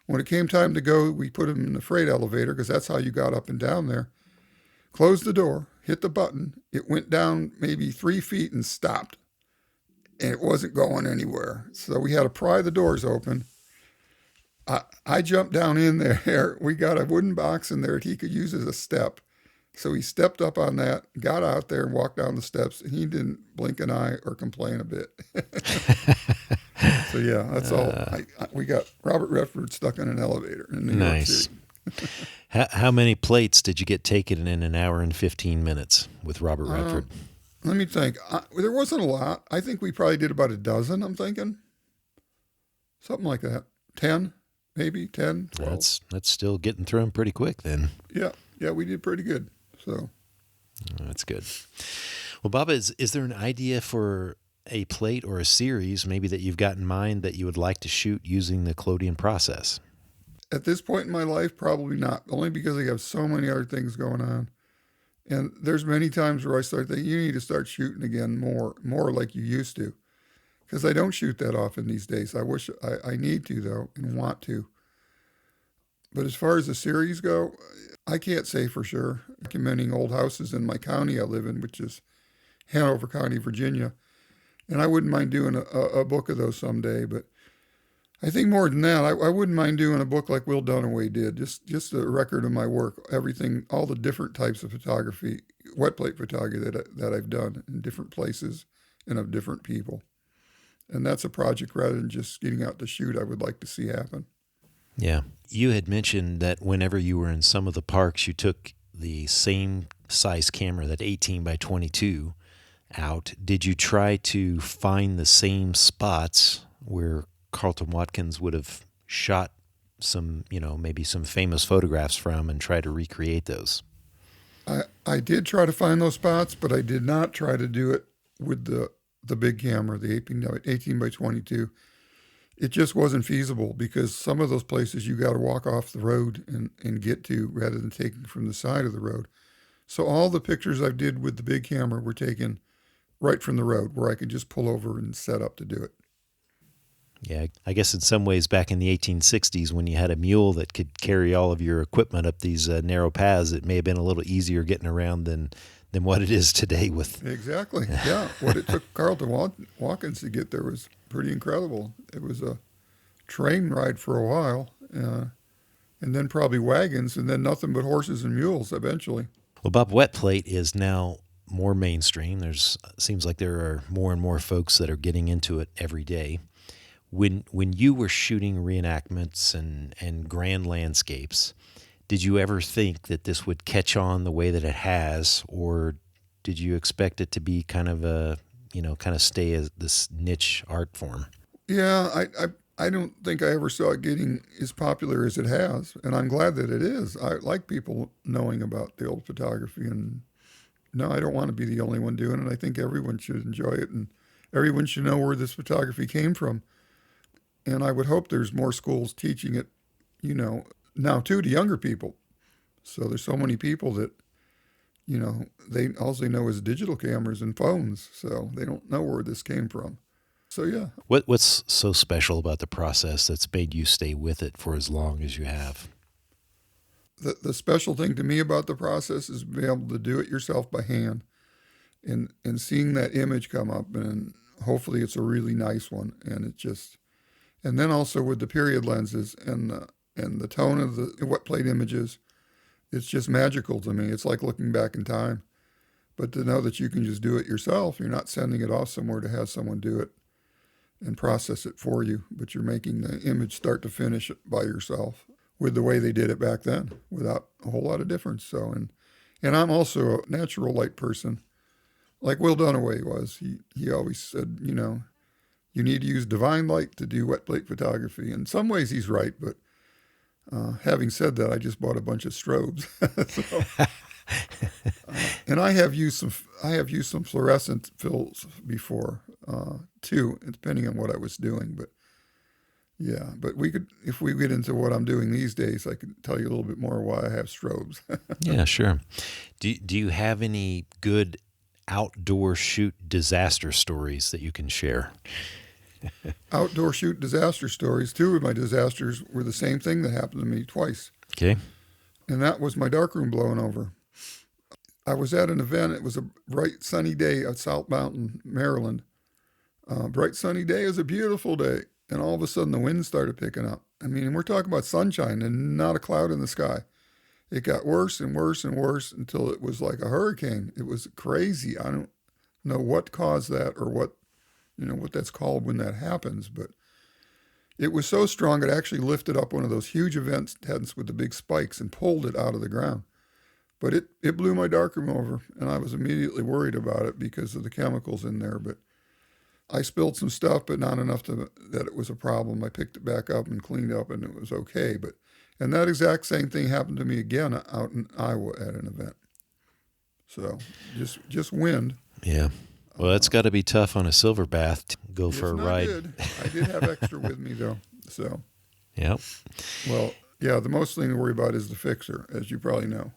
when it came time to go, we put him in the freight elevator because that's how you got up and down there. Closed the door, hit the button. It went down maybe 3 feet and stopped, and it wasn't going anywhere. So we had to pry the doors open. I jumped down in there. We got a wooden box in there that he could use as a step. So he stepped up on that, got out there and walked down the steps, and he didn't blink an eye or complain a bit. So yeah, that's all. We got Robert Redford stuck in an elevator in New York Nice. City. How many plates did you get taken in an hour and 15 minutes with Robert Redford? Let me think. There wasn't a lot. I think we probably did about a dozen, I'm thinking. Something like that. 10, maybe 10, 12. That's still getting through them pretty quick then. Yeah, we did pretty good. So That's good. Well, Bob, is there an idea for a plate or a series maybe that you've got in mind that you would like to shoot using the collodion process? at this point in my life, probably not. Only because I have so many other things going on. And there's many times where I start thinking, you need to start shooting again more like you used to. Because I don't shoot that often these days. I wish I need to, though, and want to. But as far as the series go, I can't say for sure. Documenting old houses in my county I live in, which is Hanover County, Virginia. And I wouldn't mind doing a book of those someday. But I think more than that, I wouldn't mind doing a book like Will Dunaway did. Just a record of my work, everything, all the different types of photography, wet plate photography that I've done in different places and of different people. And that's a project rather than just getting out to shoot I would like to see happen. Yeah. You had mentioned that whenever you were in some of the parks, you took the same size camera, that 18 by 22, out. Did you try to find the same spots where Carleton Watkins would have shot some, maybe some famous photographs from and try to recreate those? I did try to find those spots, but I did not try to do it with the big camera, the 18 by 22. It just wasn't feasible because some of those places you got to walk off the road and get to rather than taking from the side of the road. So all the pictures I did with the big camera were taken right from the road where I could just pull over and set up to do it. Yeah, I guess in some ways back in the 1860s when you had a mule that could carry all of your equipment up these narrow paths, it may have been a little easier getting around than what it is today with... Exactly, yeah. What it took Carleton Watkins to get there was pretty incredible. It was a train ride for a while, and then probably wagons, and then nothing but horses and mules eventually. Well, Bob, wet plate is now more mainstream. Seems like there are more and more folks that are getting into it every day. When you were shooting reenactments and grand landscapes, did you ever think that this would catch on the way that it has, or did you expect it to be kind of stay as this niche art form? Yeah, I don't think I ever saw it getting as popular as it has, and I'm glad that it is. I like people knowing about the old photography, and no, I don't want to be the only one doing it. I think everyone should enjoy it, and everyone should know where this photography came from. And I would hope there's more schools teaching it, now too, to younger people. So there's so many people that, all they know is digital cameras and phones, so they don't know where this came from. So yeah. What's so special about the process that's made you stay with it for as long as you have? The special thing to me about the process is being able to do it yourself by hand, and seeing that image come up, and hopefully it's a really nice one, and then also with the period lenses and the tone of the wet plate images, it's just magical to me. It's like looking back in time. But to know that you can just do it yourself, you're not sending it off somewhere to have someone do it and process it for you, but you're making the image start to finish by yourself with the way they did it back then without a whole lot of difference. So, and I'm also a natural light person, like Will Dunaway was. He always said, you need to use divine light to do wet plate photography. In some ways, he's right, but having said that, I just bought a bunch of strobes. And I have used some fluorescent fills before too, depending on what I was doing. But yeah, but if we get into what I'm doing these days, I could tell you a little bit more why I have strobes. Yeah, sure. Do you have any good outdoor shoot disaster stories that you can share? Outdoor shoot disaster stories. Two of my disasters were the same thing that happened to me twice. Okay. And that was my darkroom blowing over. I was at an event. It was a bright, sunny day at South Mountain, Maryland. Bright, sunny day. It was a beautiful day. And all of a sudden, the wind started picking up. I mean, we're talking about sunshine and not a cloud in the sky. It got worse and worse and worse until it was like a hurricane. It was crazy. I don't know what caused that or what what that's called when that happens, but it was so strong it actually lifted up one of those huge event tents with the big spikes and pulled it out of the ground. But it blew my darkroom over, and I was immediately worried about it because of the chemicals in there. But I spilled some stuff, but not enough that it was a problem. I picked it back up and cleaned up, and it was okay. And that exact same thing happened to me again out in Iowa at an event. So just wind. Yeah. Well, that's got to be tough on a silver bath to go for a ride. Good. I did have extra with me, though. So. Yep. Well, yeah, the most thing to worry about is the fixer, as you probably know.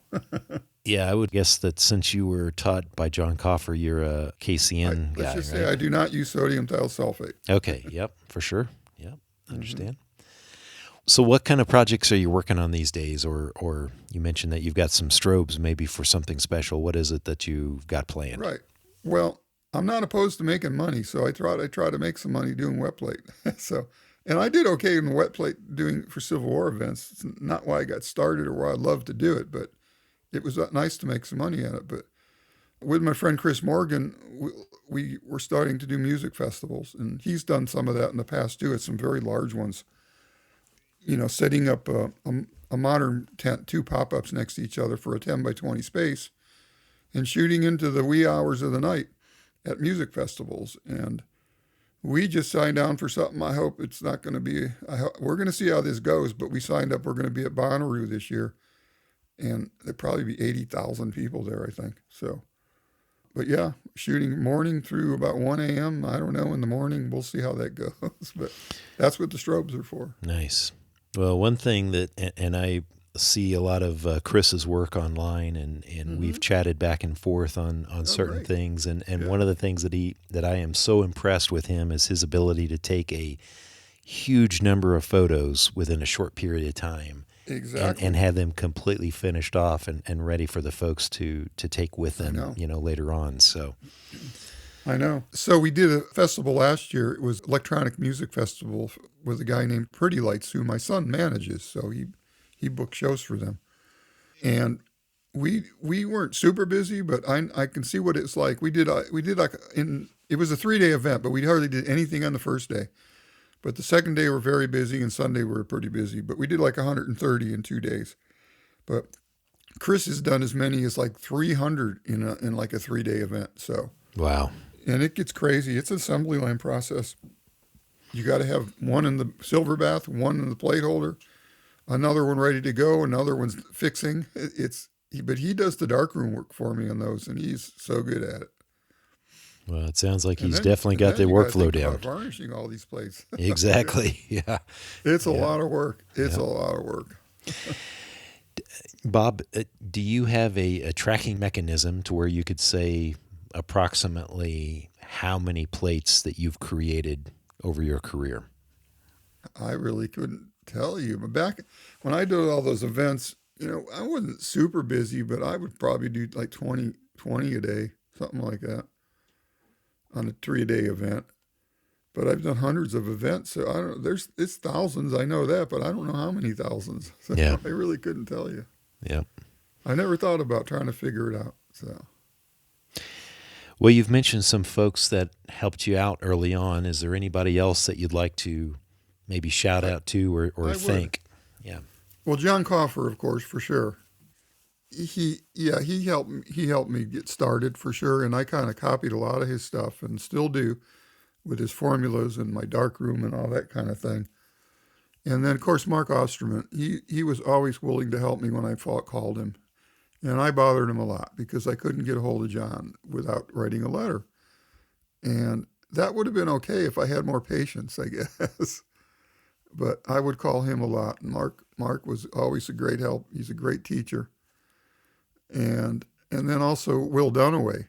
Yeah, I would guess that since you were taught by John Coffer, you're a KCN guy, let's just right? say I do not use sodium thiosulfate. Okay, yep, for sure. Yep, understand. So what kind of projects are you working on these days? Or you mentioned that you've got some strobes maybe for something special. What is it that you've got planned? Right. Well, I'm not opposed to making money, so I try to make some money doing wet plate. And I did okay in the wet plate doing for Civil War events. It's not why I got started or why I love to do it, but it was nice to make some money at it. But with my friend Chris Morgan, we were starting to do music festivals, and he's done some of that in the past too, at some very large ones. Setting up a modern tent, 2 pop-ups next to each other for a 10 by 20 space, and shooting into the wee hours of the night at music festivals. And we just signed on for something. I hope it's not going to be, we're going to see how this goes, but we signed up, we're going to be at Bonnaroo this year. And there'd probably be 80,000 people there, I think. So, but yeah, shooting morning through about 1 a.m. I don't know, in the morning. We'll see how that goes. But that's what the strobes are for. Nice. Well, one thing that, and I see a lot of Chris's work online, and we've chatted back and forth on certain things. And one of the things that I am so impressed with him is his ability to take a huge number of photos within a short period of time. Exactly. And have them completely finished off and ready for the folks to take with them, later on. So I know. So we did a festival last year. It was Electronic Music Festival with a guy named Pretty Lights, who my son manages. So he booked shows for them. And we weren't super busy, but I can see what it's like. It was a 3-day event, but we hardly did anything on the first day. But the second day we're very busy, and Sunday we're pretty busy. But we did like 130 in 2 days. But Chris has done as many as like 300 in like a 3-day event. So wow. And it gets crazy. It's an assembly line process. You got to have one in the silver bath, one in the plate holder, another one ready to go, another one's fixing. But he does the darkroom work for me on those, and he's so good at it. Well, it sounds like he's definitely got the workflow down. Varnishing all these plates. Exactly. Yeah. It's a lot of work. It's a lot of work. Bob, do you have a tracking mechanism to where you could say approximately how many plates that you've created over your career? I really couldn't tell you. But back when I did all those events, I wasn't super busy, but I would probably do like 20 a day, something like that, on a 3-day event. But I've done hundreds of events, so I don't. It's thousands. I know that, but I don't know how many thousands. So yeah. I really couldn't tell you. Yeah. I never thought about trying to figure it out. So. Well, you've mentioned some folks that helped you out early on. Is there anybody else that you'd like to maybe shout out to or thank? Yeah. Well, John Coffer, of course, for sure. He helped me get started for sure, and I kind of copied a lot of his stuff and still do with his formulas and my darkroom and all that kind of thing. And then, of course, Mark Osterman, he was always willing to help me when I called him. And I bothered him a lot because I couldn't get a hold of John without writing a letter. And that would have been okay if I had more patience, I guess. But I would call him a lot. And Mark was always a great help. He's a great teacher. And then also Will Dunaway.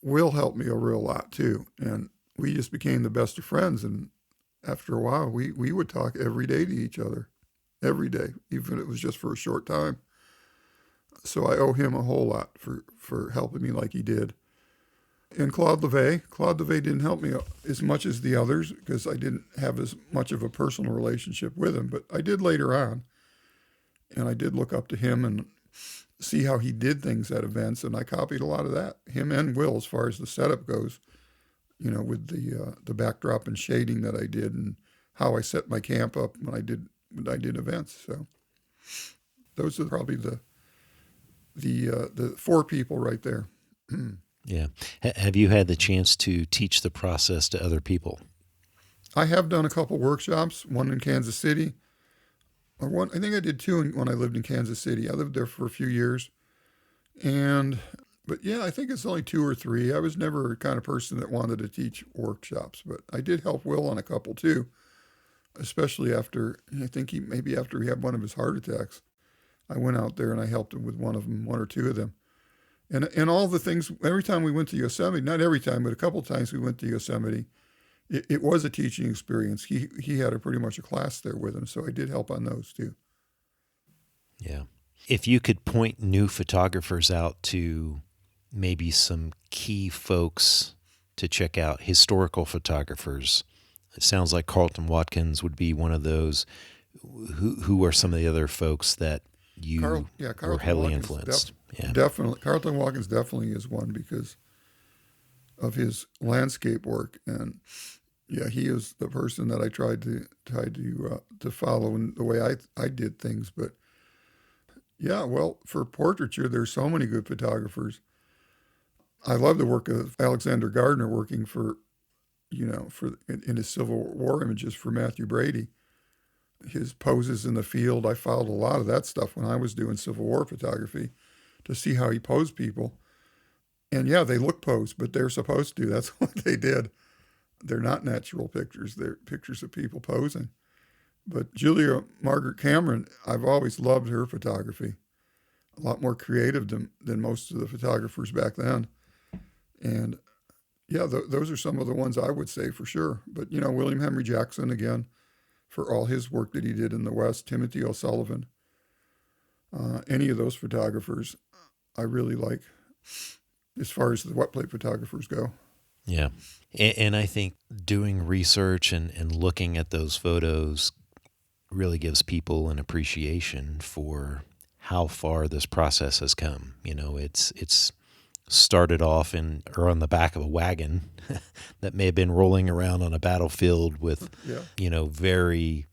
Will helped me a real lot too. And we just became the best of friends. And after a while, we would talk every day to each other. Every day, even if it was just for a short time. So I owe him a whole lot for helping me like he did. And Claude LeVay didn't help me as much as the others because I didn't have as much of a personal relationship with him, but I did later on. And I did look up to him and see how he did things at events, and I copied a lot of that. Him and Will, as far as the setup goes, with the backdrop and shading that I did, and how I set my camp up when I did events. So those are probably the four people right there. Yeah. Have you had the chance to teach the process to other people? I have done a couple workshops, one in Kansas City, or one, I think I did two when I lived in Kansas City. I lived there for a few years. But yeah, I think it's only two or three. I was never the kind of person that wanted to teach workshops, but I did help Will on a couple too, especially after, I think after he had one of his heart attacks. I went out there and I helped him with one or two of them. And all the things, every time we went to Yosemite, not every time, but a couple times we went to Yosemite, it was a teaching experience. He had pretty much a class there with him, so I did help on those too. Yeah. If you could point new photographers out to maybe some key folks to check out, historical photographers, it sounds like Carleton Watkins would be one of those. Who are some of the other folks that you were heavily influenced? Definitely. Carleton Watkins definitely is one because of his landscape work. And yeah, he is the person that I tried to follow in the way I did things. But yeah, well, for portraiture, there's so many good photographers. I love the work of Alexander Gardner working in his Civil War images for Matthew Brady. His poses in the field, I followed a lot of that stuff when I was doing Civil War photography to see how he posed people. And yeah, they look posed, but they're supposed to. That's what they did. They're not natural pictures. They're pictures of people posing. But Julia Margaret Cameron, I've always loved her photography. A lot more creative than most of the photographers back then. And yeah, those are some of the ones I would say for sure. But, William Henry Jackson, again, for all his work that he did in the West, Timothy O'Sullivan, any of those photographers I really like as far as the wet plate photographers go. Yeah. And I think doing research and looking at those photos really gives people an appreciation for how far this process has come. It's started off on the back of a wagon that may have been rolling around on a battlefield with, very,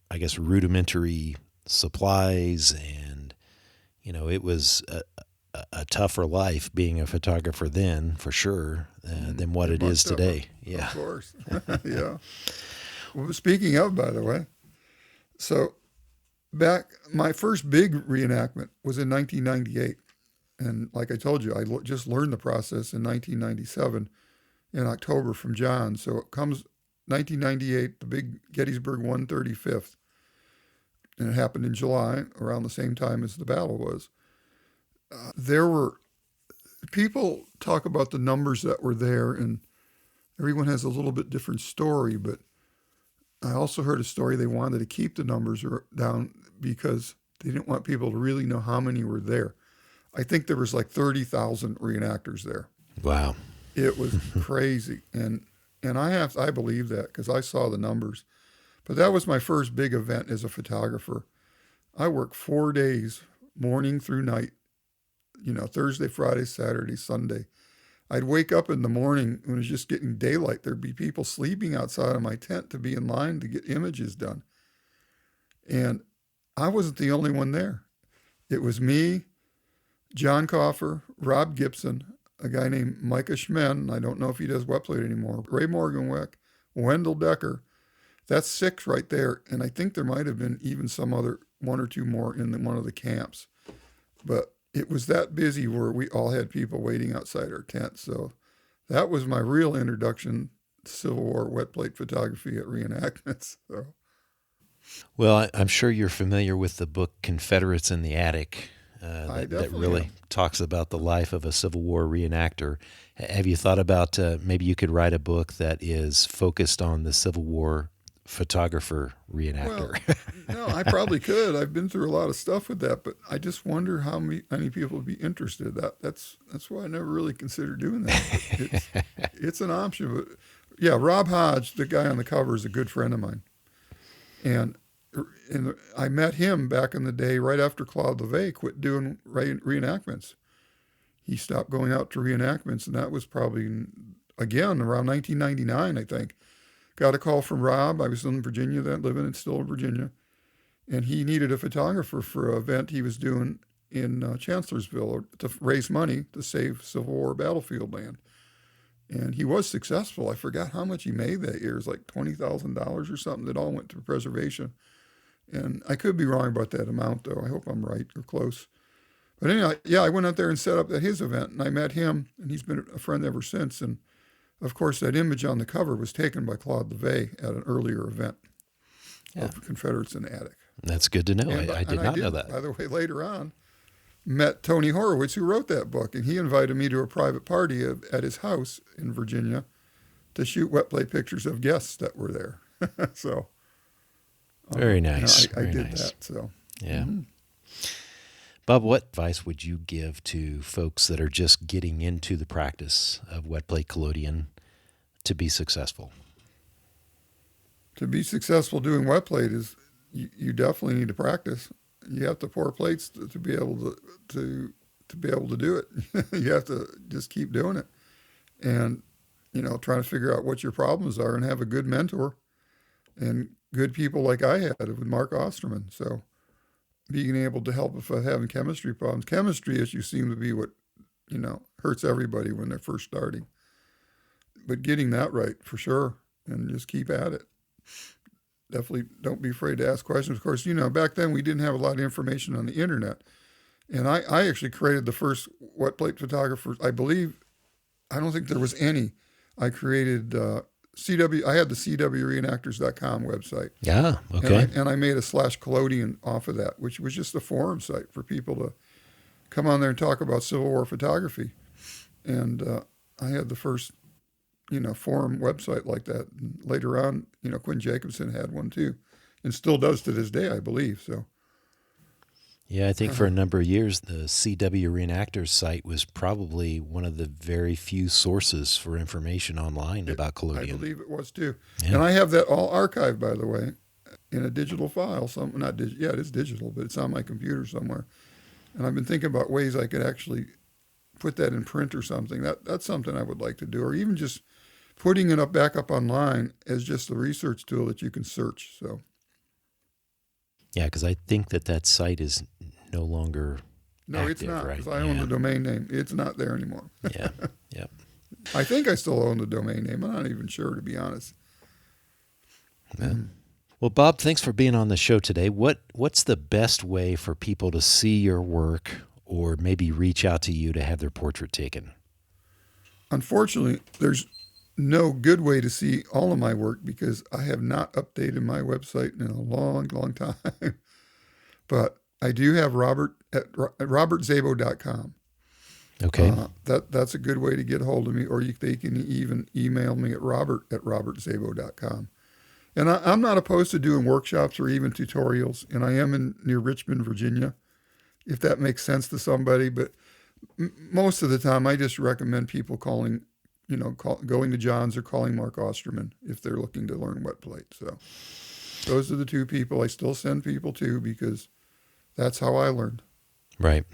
I guess, rudimentary supplies. And, it was a tougher life being a photographer then, for sure, than what it is today. Yeah. Of course. Yeah. Well, speaking of, by the way, so my first big reenactment was in 1998. And like I told you, I just learned the process in 1997 in October from John. So it comes 1998, the big Gettysburg 135th. And it happened in July, around the same time as the battle was. There were people talk about the numbers that were there, and everyone has a little bit different story. But I also heard a story they wanted to keep the numbers down because they didn't want people to really know how many were there. I think there was like 30,000 reenactors there. Wow. It was crazy. And I believe that because I saw the numbers. But that was my first big event as a photographer. I worked 4 days, morning through night, Thursday, Friday, Saturday, Sunday. I'd wake up in the morning when it was just getting daylight. There'd be people sleeping outside of my tent to be in line to get images done. And I wasn't the only one there. It was me, John Coffer, Rob Gibson, a guy named Micah Schmen. I don't know if he does wet plate anymore. Ray Morganwick, Wendell Decker. That's 6 right there. And I think there might have been even some other 1 or 2 more in one of the camps. But it was that busy where we all had people waiting outside our tent. So that was my real introduction to Civil War wet plate photography at reenactments. So. Well, I'm sure you're familiar with the book Confederates in the Attic. That really talks about the life of a Civil War reenactor. Have you thought about maybe you could write a book that is focused on the Civil War photographer reenactor? Well, no, I probably could. I've been through a lot of stuff with that, but I just wonder how many people would be interested. That's why I never really considered doing that. It's an option. But yeah, Rob Hodge, the guy on the cover, is a good friend of mine. And I met him back in the day right after Claude LeVay quit doing reenactments. He stopped going out to reenactments, and that was probably in again, around 1999, I think. Got a call from Rob. I was in Virginia then, still in Virginia. And he needed a photographer for an event he was doing in Chancellorsville to raise money to save Civil War battlefield land. And he was successful. I forgot how much he made that year. It was like $20,000 or something that all went to preservation. And I could be wrong about that amount, though. I hope I'm right or close. But anyway, yeah, I went out there and set up at his event, and I met him, and he's been a friend ever since. And, of course, that image on the cover was taken by Claude LeVay at an earlier event of Confederates in the Attic. That's good to know. I did not know that. By the way, later on, met Tony Horowitz, who wrote that book, and he invited me to a private party at his house in Virginia to shoot wet plate pictures of guests that were there. So very nice. I did that. So yeah. Bob, what advice would you give to folks that are just getting into the practice of wet plate collodion to be successful? To be successful doing wet plate is you definitely need to practice. You have to pour plates to be able to be able to do it. You have to just keep doing it, and trying to figure out what your problems are, and have a good mentor and good people like I had with Mark Osterman. So being able to help if I'm having chemistry problems. Chemistry issues seem to be what hurts everybody when they're first starting. But getting that right for sure, and just keep at it. Definitely don't be afraid to ask questions. Of course, back then we didn't have a lot of information on the internet. And I actually created the first wet plate photographers. I don't think there was any. I created CW. I had the CWReenactors.com website. Yeah, okay. And I made a /collodion off of that, which was just a forum site for people to come on there and talk about Civil War photography. And I had the first forum website like that. And later on, Quinn Jacobson had one too, and still does to this day, I believe. So, yeah, I think for a number of years, the CW Reenactors site was probably one of the very few sources for information online about collodion. I believe it was too. Yeah. And I have that all archived, by the way, in a digital file. Yeah, it is digital, but it's on my computer somewhere. And I've been thinking about ways I could actually put that in print or something. That's something I would like to do, or even just putting it back up online as just a research tool that you can search. So, yeah, because I think that site is no longer active, it's not, right? because I own the domain name. It's not there anymore. Yeah, yep. I think I still own the domain name. I'm not even sure, to be honest. Yeah. Well, Bob, thanks for being on the show today. What's the best way for people to see your work, or maybe reach out to you to have their portrait taken? Unfortunately, there's no good way to see all of my work because I have not updated my website in a long, long time. But I do have Robert at robertzabo.com. Okay. That's a good way to get a hold of me, or they can even email me at robert@robertzabo.com. And I'm not opposed to doing workshops or even tutorials, and I am near Richmond, Virginia, if that makes sense to somebody. But most of the time, I just recommend people going to John's or calling Mark Osterman if they're looking to learn wet plate. So those are the two people I still send people to because that's how I learned. Right.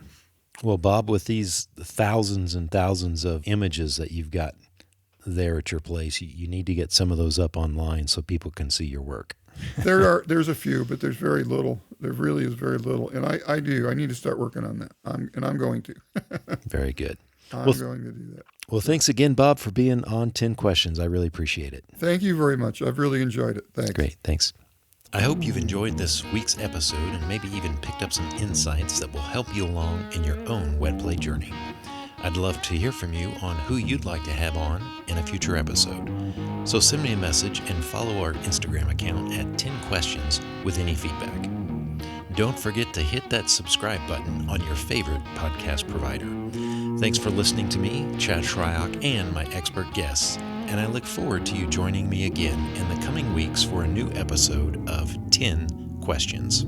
Well, Bob, with these thousands and thousands of images that you've got there at your place, you need to get some of those up online so people can see your work. There's a few, but there's very little. There really is very little. And I need to start working on that. I'm going to. Very good. I'm going to do that. Well, thanks again, Bob, for being on 10 Questions. I really appreciate it. Thank you very much. I've really enjoyed it. Thanks. Great. Thanks. I hope you've enjoyed this week's episode and maybe even picked up some insights that will help you along in your own wet plate journey. I'd love to hear from you on who you'd like to have on in a future episode. So send me a message and follow our Instagram account at 10 Questions with any feedback. Don't forget to hit that subscribe button on your favorite podcast provider. Thanks for listening to me, Chad Shryock, and my expert guests, and I look forward to you joining me again in the coming weeks for a new episode of 10 Questions.